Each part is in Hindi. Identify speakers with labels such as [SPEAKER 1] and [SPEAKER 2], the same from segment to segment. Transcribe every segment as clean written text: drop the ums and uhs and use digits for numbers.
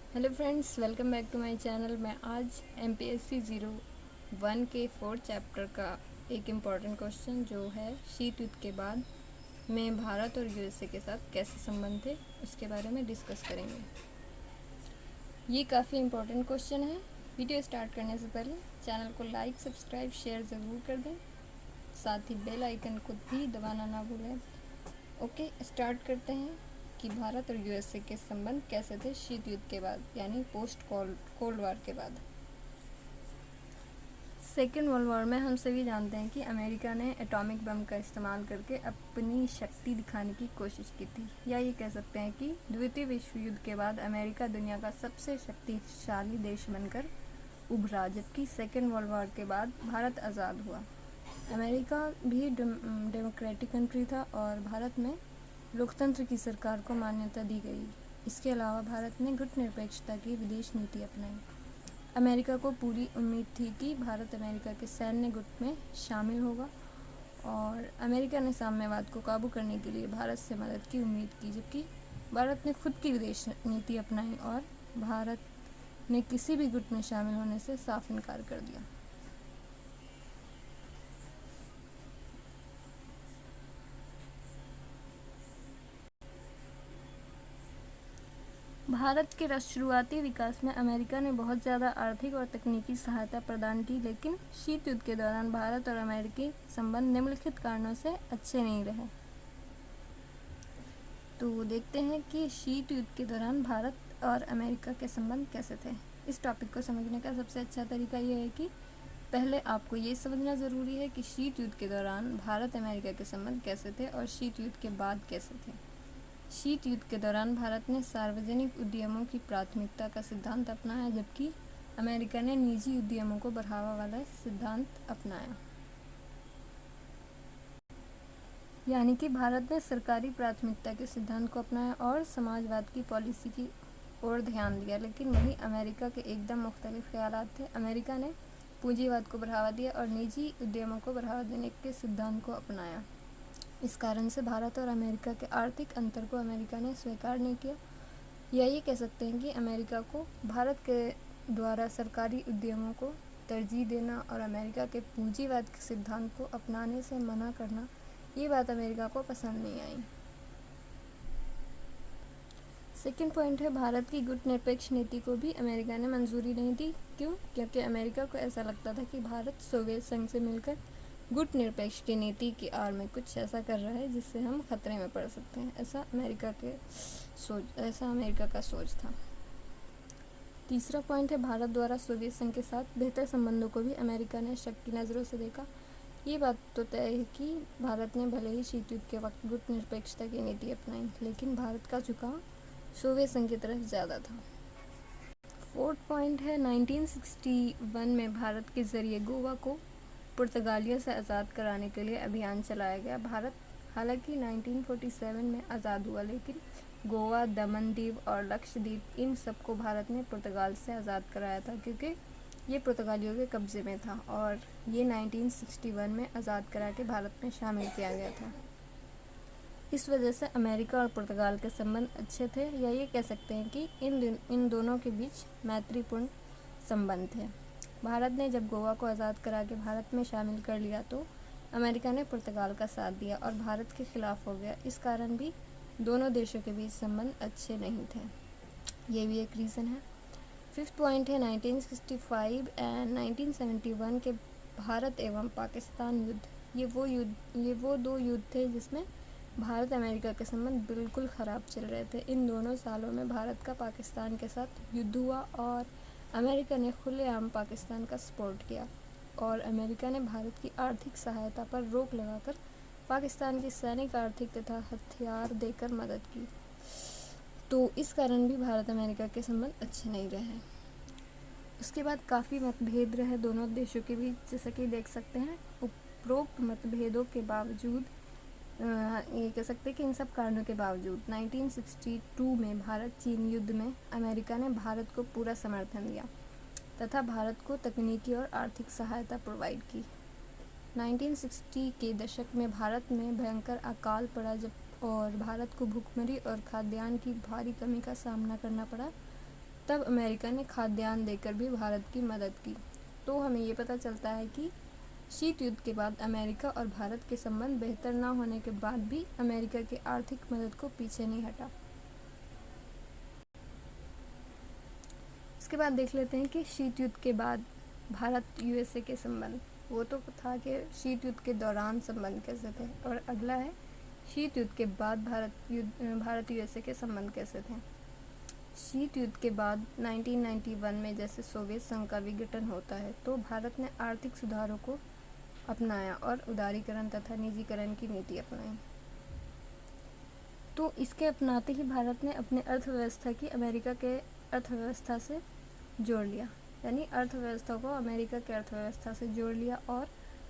[SPEAKER 1] Hello friends, welcome back to my channel. मैं आज MPSC 01 के 4th चैप्टर का एक इम्पॉर्टेंट क्वेश्चन जो है शीत युद्ध के बाद में भारत और यूएसए के साथ कैसे संबंध थे उसके बारे में डिस्कस करेंगे। ये काफ़ी इम्पोर्टेंट क्वेश्चन है। वीडियो स्टार्ट करने से पहले चैनल को लाइक, सब्सक्राइब, शेयर ज़रूर कर दें, साथ ही बेल आइकन को भी दबाना ना भूलें। ओके, स्टार्ट करते हैं कि भारत और यूएसए के संबंध कैसे थे शीत युद्ध के बाद, यानी पोस्ट कोल्ड वॉर के बाद। सेकेंड वर्ल्ड वॉर में हम सभी जानते हैं कि अमेरिका ने एटॉमिक बम का इस्तेमाल करके अपनी शक्ति दिखाने की कोशिश की थी, या ये कह सकते हैं कि द्वितीय विश्व युद्ध के बाद अमेरिका दुनिया का सबसे शक्तिशाली देश बनकर उभरा, जबकि सेकेंड वर्ल्ड वॉर के बाद भारत आज़ाद हुआ। अमेरिका भी डेमोक्रेटिक कंट्री था और भारत में लोकतंत्र की सरकार को मान्यता दी गई। इसके अलावा भारत ने गुटनिरपेक्षता की विदेश नीति अपनाई। अमेरिका को पूरी उम्मीद थी कि भारत अमेरिका के सैन्य गुट में शामिल होगा और अमेरिका ने साम्यवाद को काबू करने के लिए भारत से मदद की उम्मीद की, जबकि भारत ने खुद की विदेश नीति अपनाई और भारत ने किसी भी गुट में शामिल होने से साफ इनकार कर दिया। भारत के शुरुआती विकास में अमेरिका ने बहुत ज़्यादा आर्थिक और तकनीकी सहायता प्रदान की, लेकिन शीत युद्ध के दौरान भारत और अमेरिकी संबंध निम्नलिखित कारणों से अच्छे नहीं रहे। तो देखते हैं कि शीत युद्ध के दौरान भारत और अमेरिका के संबंध कैसे थे। इस टॉपिक को समझने का सबसे अच्छा तरीका यह है कि पहले आपको ये समझना ज़रूरी है कि शीत युद्ध के दौरान भारत अमेरिका के संबंध कैसे थे और शीत युद्ध के बाद कैसे थे। शीत युद्ध के दौरान भारत ने सार्वजनिक उद्यमों की प्राथमिकता का सिद्धांत अपनाया, जबकि अमेरिका ने निजी उद्यमों को बढ़ावा वाला सिद्धांत अपनाया। यानी कि भारत ने सरकारी प्राथमिकता के सिद्धांत को अपनाया और समाजवाद की पॉलिसी की ओर ध्यान दिया, लेकिन वहीं अमेरिका के एकदम मुख्तलिफ ख्यालात थे। अमेरिका ने पूंजीवाद को बढ़ावा दिया और निजी उद्यमों को बढ़ावा देने के सिद्धांत को अपनाया। इस कारण से भारत और अमेरिका के आर्थिक अंतर को अमेरिका ने स्वीकार नहीं किया, या ये कह सकते हैं कि अमेरिका को भारत के द्वारा सरकारी उद्यमों को तरजीह देना और अमेरिका के पूंजीवाद के सिद्धांत को अपनाने से मना करना, ये बात अमेरिका को पसंद नहीं आई। सेकेंड पॉइंट है, भारत की गुटनिरपेक्ष नीति को भी अमेरिका ने मंजूरी नहीं दी। क्यों? क्योंकि अमेरिका को ऐसा लगता था कि भारत सोवियत संघ से मिलकर गुटनिरपेक्ष की नीति की आड़ में कुछ ऐसा कर रहा है जिससे हम खतरे में पड़ सकते हैं। ऐसा अमेरिका का सोच था। तीसरा पॉइंट है, भारत द्वारा सोवियत संघ के साथ बेहतर संबंधों को भी अमेरिका ने शक की नज़रों से देखा। ये बात तो तय है कि भारत ने भले ही शीत युद्ध के वक्त गुटनिरपेक्षता की नीति अपनाई, लेकिन भारत का झुकाव सोवियत संघ की तरफ ज़्यादा था। फोर्थ पॉइंट है, 1961 में भारत के जरिए गोवा को पुर्तगालियों से आज़ाद कराने के लिए अभियान चलाया गया। भारत हालांकि 1947 में आज़ाद हुआ, लेकिन गोवा, दमन दीव और लक्षद्वीप, इन सबको भारत ने पुर्तगाल से आज़ाद कराया था, क्योंकि ये पुर्तगालियों के कब्ज़े में था और ये 1961 में आज़ाद करा के भारत में शामिल किया गया था। इस वजह से अमेरिका और पुर्तगाल के संबंध अच्छे थे, या ये कह सकते हैं कि इन दोनों के बीच मैत्रीपूर्ण संबंध थे। भारत ने जब गोवा को आज़ाद करा के भारत में शामिल कर लिया तो अमेरिका ने पुर्तगाल का साथ दिया और भारत के खिलाफ हो गया। इस कारण भी दोनों देशों के बीच संबंध अच्छे नहीं थे। ये भी एक रीज़न है। फिफ्थ पॉइंट है, 1965 एंड 1971 के भारत एवं पाकिस्तान युद्ध। ये वो दो युद्ध थे जिसमें भारत अमेरिका के संबंध बिल्कुल ख़राब चल रहे थे। इन दोनों सालों में भारत का पाकिस्तान के साथ युद्ध हुआ और अमेरिका ने खुलेआम पाकिस्तान का सपोर्ट किया और अमेरिका ने भारत की आर्थिक सहायता पर रोक लगाकर पाकिस्तान की सैनिक, आर्थिक तथा हथियार देकर मदद की। तो इस कारण भी भारत अमेरिका के संबंध अच्छे नहीं रहे। उसके बाद काफ़ी मतभेद रहे दोनों देशों के बीच, जैसा कि देख सकते हैं। उपरोक्त मतभेदों के बावजूद ये कह सकते हैं कि इन सब कारणों के बावजूद 1962 में भारत चीन युद्ध में अमेरिका ने भारत को पूरा समर्थन दिया तथा भारत को तकनीकी और आर्थिक सहायता प्रोवाइड की। 1960 के दशक में भारत में भयंकर अकाल पड़ा और भारत को भूखमरी और खाद्यान्न की भारी कमी का सामना करना पड़ा। तब अमेरिका ने खाद्यान्न देकर भी भारत की मदद की। तो हमें ये पता चलता है कि शीत युद्ध के बाद अमेरिका और भारत के संबंध बेहतर न होने के बाद भी अमेरिका की आर्थिक मदद को पीछे नहीं हटा। इसके बाद देख लेते हैं कि शीत युद्ध के बाद भारत यूएसए के संबंध। वो तो था कि शीत युद्ध के दौरान संबंध कैसे थे, और अगला है शीत युद्ध के बाद भारत यूएसए के संबंध कैसे थे। शीत युद्ध के बाद 1991 में जैसे सोवियत संघ का विघटन होता है, तो भारत ने आर्थिक सुधारों को अपनाया और उदारीकरण तथा निजीकरण की नीति अपनाई। तो इसके अपनाते ही भारत ने अपने अर्थव्यवस्था की अमेरिका के अर्थव्यवस्था से जोड़ लिया, यानी अर्थव्यवस्था को अमेरिका के अर्थव्यवस्था से जोड़ लिया और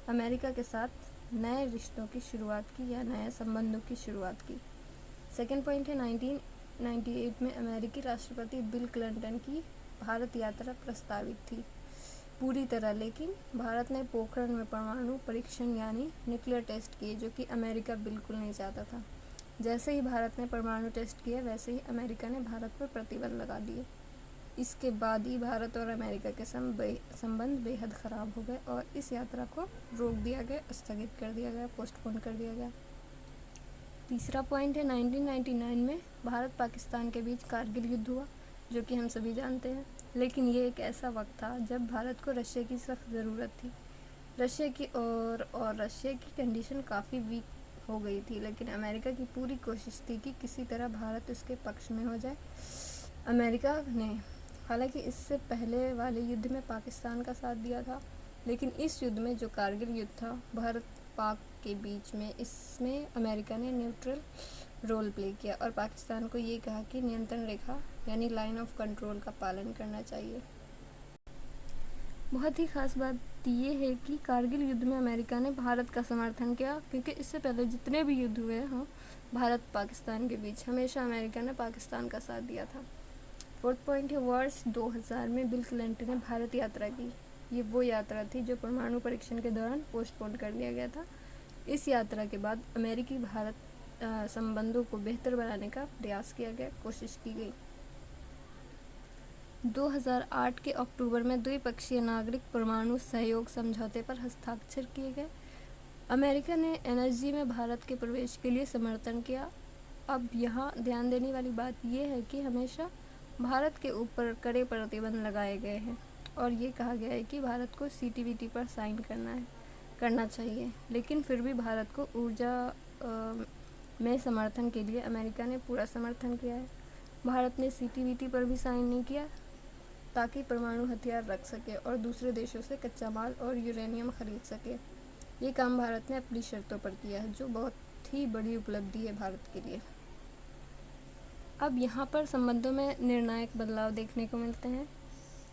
[SPEAKER 1] अमेरिका के साथ नए रिश्तों की शुरुआत की या नए संबंधों की शुरुआत की। सेकेंड पॉइंट है 1998 में अमेरिकी राष्ट्रपति बिल क्लिंटन की भारत यात्रा प्रस्तावित थी पूरी तरह, लेकिन भारत ने पोखरण में परमाणु परीक्षण यानी न्यूक्लियर टेस्ट किए, जो कि अमेरिका बिल्कुल नहीं चाहता था। जैसे ही भारत ने परमाणु टेस्ट किया, वैसे ही अमेरिका ने भारत पर प्रतिबंध लगा दिए। इसके बाद ही भारत और अमेरिका के संबंध बेहद ख़राब हो गए और इस यात्रा को रोक दिया गया, स्थगित कर दिया गया, पोस्टपोन कर दिया गया। तीसरा पॉइंट है 1999 में भारत पाकिस्तान के बीच कारगिल युद्ध हुआ, जो कि हम सभी जानते हैं। लेकिन ये एक ऐसा वक्त था जब भारत को रशिया की सख्त ज़रूरत थी। रशिया की और रशिया की कंडीशन काफ़ी वीक हो गई थी, लेकिन अमेरिका की पूरी कोशिश थी कि किसी तरह भारत उसके पक्ष में हो जाए। अमेरिका ने हालांकि इससे पहले वाले युद्ध में पाकिस्तान का साथ दिया था, लेकिन इस युद्ध में जो कारगिल युद्ध था भारत पाक के बीच में, इसमें अमेरिका ने न्यूट्रल रोल प्ले किया और पाकिस्तान को ये कहा कि नियंत्रण रेखा यानी लाइन ऑफ कंट्रोल का पालन करना चाहिए। बहुत ही खास बात ये है कि कारगिल युद्ध में अमेरिका ने भारत का समर्थन किया, क्योंकि इससे पहले जितने भी युद्ध हुए हैं भारत पाकिस्तान के बीच, हमेशा अमेरिका ने पाकिस्तान का साथ दिया था। फोर्थ पॉइंट है वर्ष 2000 में बिल क्लिंटन ने भारत यात्रा की। ये वो यात्रा थी जो परमाणु परीक्षण के दौरान पोस्टपोन कर दिया गया था। इस यात्रा के बाद अमेरिकी भारत संबंधों को बेहतर बनाने का प्रयास किया गया, कोशिश की गई। 2008 के अक्टूबर में द्विपक्षीय नागरिक परमाणु सहयोग समझौते पर हस्ताक्षर किए गए। अमेरिका ने एनएसजी में भारत के प्रवेश के लिए समर्थन किया। अब यहाँ ध्यान देने वाली बात यह है कि हमेशा भारत के ऊपर कड़े प्रतिबंध लगाए गए हैं और ये कहा गया है कि भारत को CTBT पर साइन करना चाहिए, लेकिन फिर भी भारत को ऊर्जा में समर्थन के लिए अमेरिका ने पूरा समर्थन किया है। भारत ने CTBT पर भी साइन नहीं किया ताकि परमाणु हथियार रख सके और दूसरे देशों से कच्चा माल और यूरेनियम खरीद सके। ये काम भारत ने अपनी शर्तों पर किया है, जो बहुत ही बड़ी उपलब्धि है भारत के लिए। अब यहाँ पर संबंधों में निर्णायक बदलाव देखने को मिलते हैं,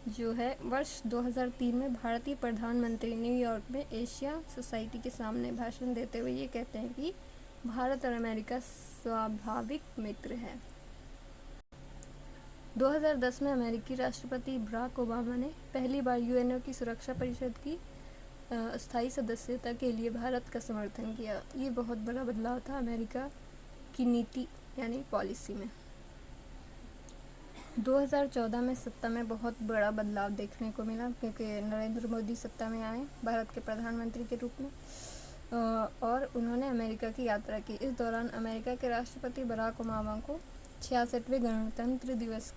[SPEAKER 1] जो है वर्ष 2003 में भारतीय प्रधानमंत्री न्यूयॉर्क में एशिया सोसाइटी के सामने भाषण देते हुए ये कहते हैं कि भारत और अमेरिका स्वाभाविक मित्र हैं। 2010 में अमेरिकी राष्ट्रपति बराक ओबामा ने पहली बार यूएनओ की सुरक्षा परिषद की स्थायी सदस्यता के लिए भारत का समर्थन किया। ये बहुत बड़ा बदलाव था अमेरिका की नीति यानी पॉलिसी में। 2014 में सत्ता में बहुत बड़ा बदलाव देखने को मिला, क्योंकि नरेंद्र मोदी सत्ता में आए भारत के प्रधानमंत्री के रूप में और उन्होंने अमेरिका की यात्रा की। इस दौरान अमेरिका के राष्ट्रपति बराक ओबामा को 66वें गणतंत्र दिवस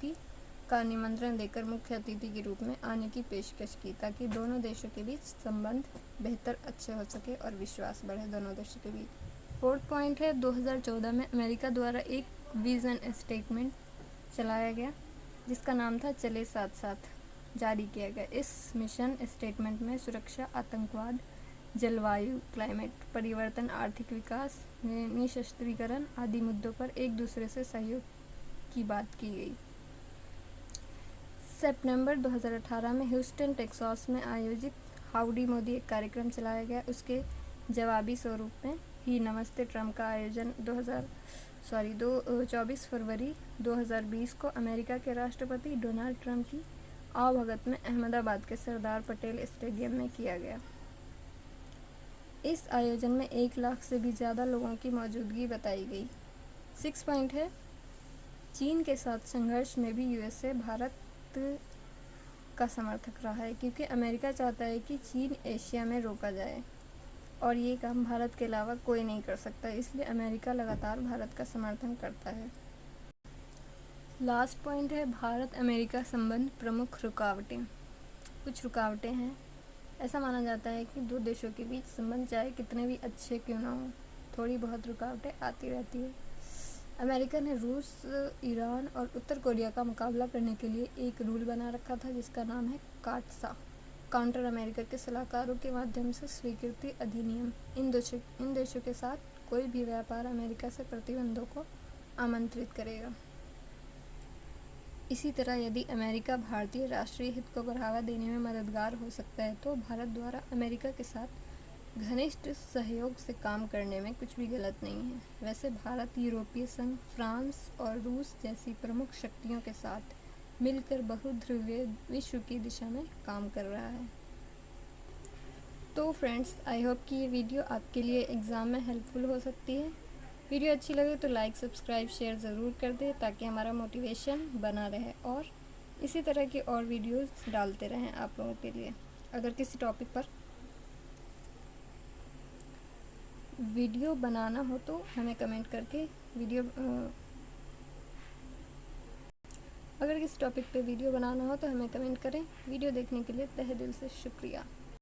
[SPEAKER 1] का निमंत्रण देकर मुख्य अतिथि के रूप में आने की पेशकश की, ताकि दोनों देशों के बीच संबंध बेहतर अच्छे हो सके और विश्वास बढ़े दोनों देशों के बीच। फोर्थ पॉइंट है 2014 में अमेरिका द्वारा एक विजन स्टेटमेंट चलाया गया जिसका नाम था चले साथ साथ, जारी किया गया। इस मिशन स्टेटमेंट में सुरक्षा, आतंकवाद, जलवायु, क्लाइमेट परिवर्तन, आर्थिक विकास, निशस्त्रीकरण आदि मुद्दों पर एक दूसरे से सहयोग की बात की गई। सितंबर 2018 में ह्यूस्टन टेक्सास में आयोजित हाउडी मोदी एक कार्यक्रम चलाया गया। उसके जवाबी स्वरूप में ही नमस्ते ट्रंप का आयोजन 24 फरवरी 2020 को अमेरिका के राष्ट्रपति डोनाल्ड ट्रंप की आवभगत में अहमदाबाद के सरदार पटेल स्टेडियम में किया गया। इस आयोजन में 1 लाख से भी ज़्यादा लोगों की मौजूदगी बताई गई। 6 पॉइंट है चीन के साथ संघर्ष में भी यूएसए भारत का समर्थक रहा है, क्योंकि अमेरिका चाहता है कि चीन एशिया में रोका जाए और ये काम भारत के अलावा कोई नहीं कर सकता, इसलिए अमेरिका लगातार भारत का समर्थन करता है। लास्ट पॉइंट है भारत अमेरिका संबंध प्रमुख रुकावटें। कुछ रुकावटें हैं। ऐसा माना जाता है कि दो देशों के बीच संबंध चाहे कितने भी अच्छे क्यों ना हो, थोड़ी बहुत रुकावटें आती रहती है। अमेरिका ने रूस, ईरान और उत्तर कोरिया का मुकाबला करने के लिए एक रूल बना रखा था जिसका नाम है काटसा, काउंटर अमेरिका के सलाहकारों के माध्यम से स्वीकृति अधिनियम। इन देशों के साथ कोई भी व्यापार अमेरिका से प्रतिबंधों को आमंत्रित करेगा। इसी तरह यदि अमेरिका भारतीय राष्ट्रीय हित को बढ़ावा देने में मददगार हो सकता है तो भारत द्वारा अमेरिका के साथ घनिष्ठ सहयोग से काम करने में कुछ भी गलत नहीं है। वैसे भारत यूरोपीय संघ, फ्रांस और रूस जैसी प्रमुख शक्तियों के साथ मिलकर बहुध्रुवीय विश्व की दिशा में काम कर रहा है। तो फ्रेंड्स, आई होप कि ये वीडियो आपके लिए एग्ज़ाम में हेल्पफुल हो सकती है। वीडियो अच्छी लगे तो लाइक, सब्सक्राइब, शेयर ज़रूर कर दें ताकि हमारा मोटिवेशन बना रहे और इसी तरह की और वीडियोस डालते रहें आप लोगों के लिए। अगर किसी टॉपिक पर वीडियो बनाना हो तो हमें कमेंट करके अगर किसी टॉपिक पे वीडियो बनाना हो तो हमें कमेंट करें। वीडियो देखने के लिए तहे दिल से शुक्रिया।